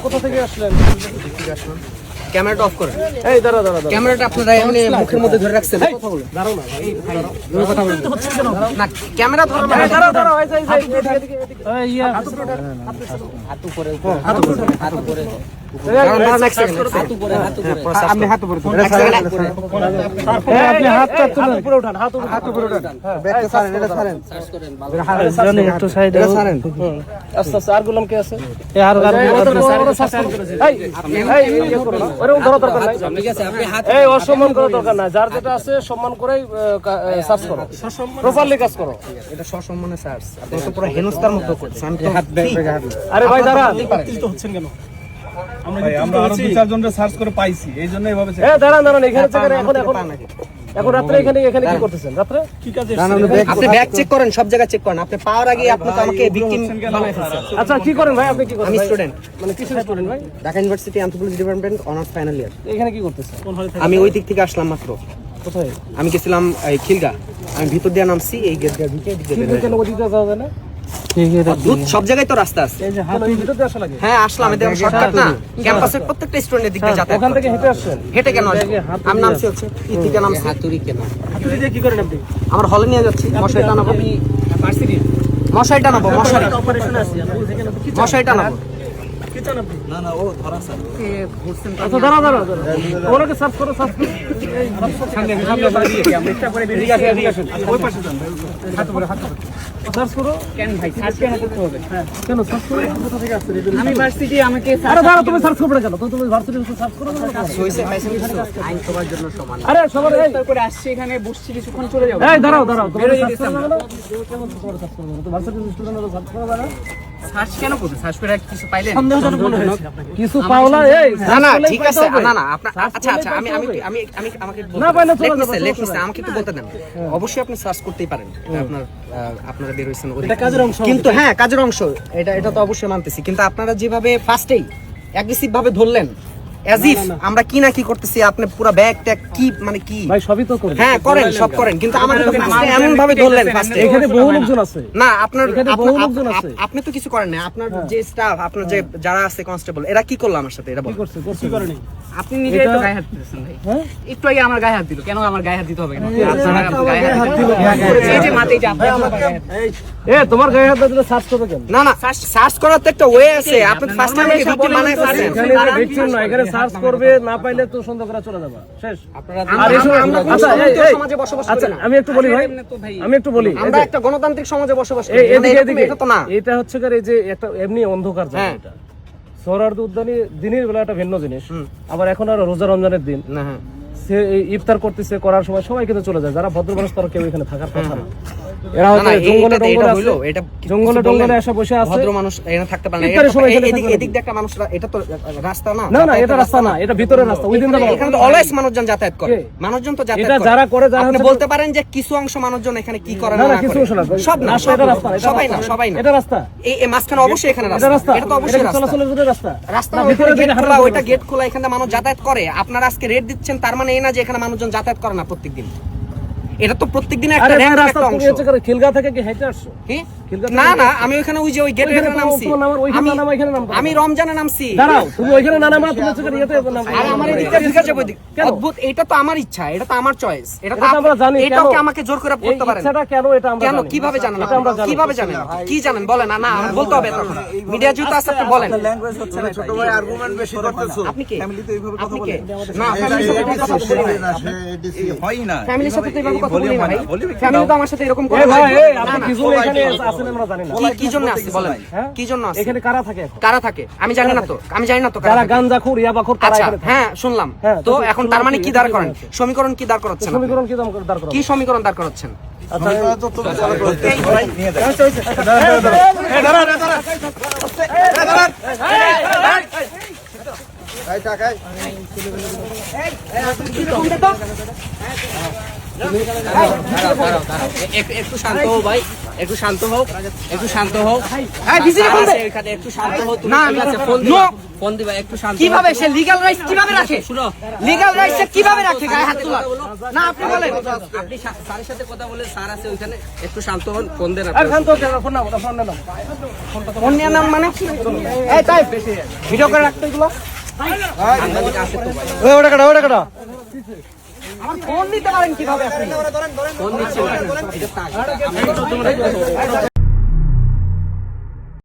কোথা থেকে আসলেন? ক্যামেরাটা অফ করেন। এই দাঁড়া দাঁড়া ক্যামেরাটা আপনারা এমনি মুখের মধ্যে ধরে রাখছেন। কথা বলেন। দাঁড়াও না ভাই, কথা বলতে হচ্ছে কেন? না ক্যামেরা ধরো না। দাঁড়াও দাঁড়াও, এদিকে এই ইয়া হাত উপরে হাত উপরে আপনি হাত উপরে উপরে উঠান, হাত উপরে উঠান। ব্যাগটা ছাড়েন, এটা ছাড়েন। জানি একটু সাইডে ছাড়েন। আচ্ছা আচ্ছা, আর গুলাম কে আছে? এই আর ওরকম ধরা দরকার নাই। ঠিক আছে, আপনি হাত এই অসম্মান করা দরকার নাই, যার যেটা আছে সম্মান করেই সার্চ করো, প্রপারলি কাজ করো। এটা সসম্মানে সার্চ। আপনি তো পুরো হেনস্তার মতো করছেন। আমি তো হাত ব্যাগে হাত। আরে ভাই দাঁড়া, হচ্ছেন কেন? আমরা আরো 2-4 জনের সার্চ করে পাইছি, এই জন্য এইভাবে দাঁড়ান দাঁড়ান, এখানে এখন রাত্রে এখানে কি করতেছেন? রাত্রে কি কাজে? আপনি ব্যাগ চেক করেন, সব জায়গা চেক করেন। আপনি পাওয়ার আগে আপনি তো আমাকে ভিকটিম বানায় ফেলছেন। আচ্ছা কি করেন ভাই? আপনি কি করেন? আমি স্টুডেন্ট, মানে কিসের স্টুডেন্ট ভাই? Dhaka university anthropology department honours final year. এখানে কি করতেছেন? আমি ওই দিক থেকে আসলাম মাত্র। কোথায়? আমি গেছিলাম এই খিলগা। আমি ভিতর দিয়ে নামছি, এই গেট দিয়ে ঢুকে কেন ওদিকে যাওয়া যায় না? সব জায়গায় তো রাস্তা আছে। এই যে হাত ভিতর দিয়ে আসা লাগে। হ্যাঁ আসলাম, এদের শর্টকাট না। ক্যাম্পাসের প্রত্যেকটা স্টুডেন্টের দিক দিয়ে যাতায়াত ওখান করে। থেকে হেঁটে আসছেন? হেঁটে কেন আসবো? আমি নামছি হচ্ছে কি থেকে নামছি। হাতুড়ি কেন? হাতুড়ি দিয়ে কি করেন আপনি? আমার হলে নিয়ে যাচ্ছি। মশাই টানাবো, ভার্সিটি মশাই টানাবো, মশাই অপারেশন আছে, মশাই টানাবো। কি চান আপনি? না না, ও ধরা স্যার। আচ্ছা দাঁড়া দাঁড়া, ওনাকে সার্চ করো, সার্চ করো। সামনে দিয়ে আমরা চেষ্টা করে বেরিয়ে আসি, এদিকে আসুন। ওই পাশে যান, হাত উপরে সার্চ করো। কেন ভাই সার্চ কেন করতে হবে? হ্যাঁ কেন সার্চ করো? কোথা থেকে আসছে? আমি ভার্সিটি, আমাকে আরে দাঁড়া, তুমি সার্চ করবে না কেন? তুমি ভার্সিটি সার্চ করো না? আইন সবার জন্য সমান। আরে সবার এই করে আসছি এখানে বসছি, কিছুক্ষণ চলে যাবো। এই দাঁড়াও দাঁড়াও, তোমার সার্চ করো না? কেমন তোমার সার্চ করবে না? তো ভার্সিটি স্টুডেন্টরা সার্চ করো না? সার্চ কেন করতে? সার্চ করে কিছু পাইলেন? সন্দেহজনক মনে হয়েছে আপনাকে? কিছু পাওলা? এই না না ঠিক আছে, না না আপনার আচ্ছা আচ্ছা, আমি আমি আমি আমি আমাকে না পাইলে চলে যাবে, লেখছে আমাকে একটু বলতে দেন। অবশ্যই আপনি সার্চ করতেই পারেন, আপনার আপনারা বের হইছেন এটা কাজের অংশ। কিন্তু হ্যাঁ কাজের অংশ, এটা তো অবশ্যই মানতেছি। কিন্তু আপনারা যেভাবে ফার্স্টেই অ্যাগ্রেসিভ ভাবে ধরলেন, as if আমরা কি না কি করতেছি, আপনি পুরো ব্যাগ ট্যাগ কি মানে কি ভাই সবই তো করেন। হ্যাঁ করেন, সব করেন, কিন্তু আমাকে তো এমন ভাবে ধরলেন ফার্স্টে। এখানে বহু লোকজন আছে। না আপনার এখানে বহু লোকজন আছে। আপনি তো কিছু করেন না। আপনার যে স্টাফ, আপনার যে যারা আছে কনস্টেবল, এরা কি করলো আমার সাথে? এরা কি বলেন। করছে? করছে করেনি? আপনি নিজেই তো গায়ে হাত দিতেছেন ভাই। হ্যাঁ একটু আগে আমার গায়ে হাত দিল, কেন আমার গায়ে হাত দিতে হবে কেন? আপনার গায়ে হাত দিল, এই যে মাথায় যে আপনার গায়ে হাত। এ তোমার গায়ে হাত দিলে সার্চ করবে কেন? না না সার্চ করার তো একটা ওয়ে আছে। আপনি ফার্স্ট টাইম কি ভিক্টিম বানায় ফেলছেন। এখানে যে ভিকটিম না, এখানে সার্চ করবে, না পাইলে তো সন্দেহ করে চলে যাবে, শেষ। আপনারা আর এই সময় আমরা আচ্ছা এই সমাজে বসবাস করি আচ্ছা না। আমি একটু বলি ভাই, আমি একটু বলি। আমরা একটা গণতান্ত্রিক সমাজে বসবাস করি। এই মানে এদিকে এরকম এদিকে এটা তো না। এটা হচ্ছে কার এই যে একটা এমনি অন্ধকার জায়গা হ্যাঁ। এটা। সোহরাওয়ার্দী উদ্যানে দিনের বেলা একটা ভিন্ন জিনিস, আবার এখন আর রোজা রমজানের দিন না হ্যাঁ সে এই ইফতার করতেছে, করার সময় সবাই কিন্তু চলে যায়, যারা ভদ্র মানুষ তারা কেউ এখানে থাকার কথা না। এরা না, হয়তো না, জঙ্গলে এটা টঙ্গলে হইলো, আছে, এটা জঙ্গলে টঙ্গলে এসে বসে আছে। ভদ্র মানুষ এখানে থাকতে পারে না। ইফতারের সময় এখানে এদিক থাকবে না। এদিক দিয়ে একটা মানুষরা, এটা তো রাস্তা না। না না এটা রাস্তা না, এটা ভিতরের রাস্তা, ওই দিন এখানে তো অলওয়েজ মানুষজন যাতায়াত করে। মানুষজন তো যাতায়াত এটা করে। যারা করে, যারা আপনি হচ্ছে- বলতে পারেন যে কিছু অংশ মানুষজন এখানে কি করে না না না না কিছু করে। অংশ না, সব না, রাস্তা, এটা রাস্তা, এটা সবাই না, রাস্তা। সবাই না। এটা রাস্তা, এই মাঝখানে অবশ্যই এখানে এটা রাস্তা। রাস্তা, এটা তো অবশ্যই এটা রাস্তা। চলাচলের জন্য রাস্তা। রাস্তা না, ভিতরে দিকে গেট হাঁটার খোলা, জন্য ওইটা রাস্তা। গেট খোলা, এখানে মানুষ যাতায়াত করে। আপনারা আজকে রেট দিচ্ছেন, তার মানে এই না যে এখানে মানুষজন যাতায়াত করে না প্রত্যেকদিন। এটা তো প্রত্যেকদিনের একটা আরে ভাই, র্যাঙ্ক রাস্তা একটা তুমি অংশ। হচ্ছে করে খিলগা থেকে কি হেঁটে আসছো? কি? খিলগা না থেকে- না আমি ওখানে ওই যে ওই গেটের ওইখানে এখানে তো নামছি। তোমার নামার, ওইখানে না নামা, এখানে নামতে হবে। আমি রমজানে নামছি। দাঁড়াও, তুমি ওইখানে না নামা, তুমি হচ্ছে করে ইয়েতে নামো। আর আমার এদিকটা ঠিক আছে, ওই দিক। অদ্ভুত, এটা তো আমার ইচ্ছা, এটা তো আমার চয়েস। এটা তো এটা তো আমরা জানি, এটাও কেন? কি আমাকে জোর করে এই করতে পারেন? ইচ্ছাটা কেন এটা আমরা কেন জানি। কিভাবে জানেন? এটা আমরা জানি। কিভাবে জানেন? কি জানেন বলেন? না না বলতে হবে তখন। মিডিয়া যেহেতু আছে আপনি বলেন। ল্যাঙ্গুয়েজ হচ্ছে না, ছোট ভাই আর্গুমেন্ট বেশি করতেছো। আপনি কে? ফ্যামিলিতে এইভাবে কথা আপনি বলে কে? না ফ্যামিলির সাথে কথা বলি না। হয় না। ফ্যামিলির সাথে তো এইভাবে কথা বলি না ভাই। বলি ফ্যামিলি তো আমার সাথে এরকম এ কথা ভাই, বলে এই না। আপনি না, কি জন্য এখানে আছেন আমরা জানি না। কি জন্য আসছে বলেন? হ্যাঁ? কি জন্য আসছে? এখানে কারা থাকে এখন? কারা থাকে? আমি জানি না তো, আমি জানি না তো কারা যারা থাকে। গাঞ্জাখোর, ইয়াবাখোর তারা আচ্ছা এখানে থাকে। হ্যাঁ শুনলাম। হ্যাঁ, তো তো এখন শুনলাম তার মানে কি, কি দাঁড় এটা করেন? কি আছে? সমীকরণ কি দাঁড় করাচ্ছেন আপনি? সমীকরণ কি দাম দাঁড় করা? কি সমীকরণ দাঁড় করাচ্ছেন? আচ্ছা একটু শান্ত হও ভাই, একটু শান্ত হও, একটু শান্ত হও। একটু শান্ত হও। না আমি ফোন দিবা, একটু শান্ত। কিভাবে সে লিগ্যাল রাইটস কিভাবে রাখে? শুনো, লিগ্যাল রাইটস কিভাবে রাখে গায়ে হাত তোলা? না আপনি বলেন, আপনি স্যারের সাথে কথা বলেন, স্যার আছে ওইখানে, একটু শান্ত হন, ফোন দেন। শান্ত হও, ফোন নাও, ফোন নাও। ফোন নিয়ে নাম মানে এই তাই ভিডিও করে রাখতে এগুলো। ওটা কাটা আমার ফোন নিতে পারেন কিভাবে আপনি? ফোন দিচ্ছি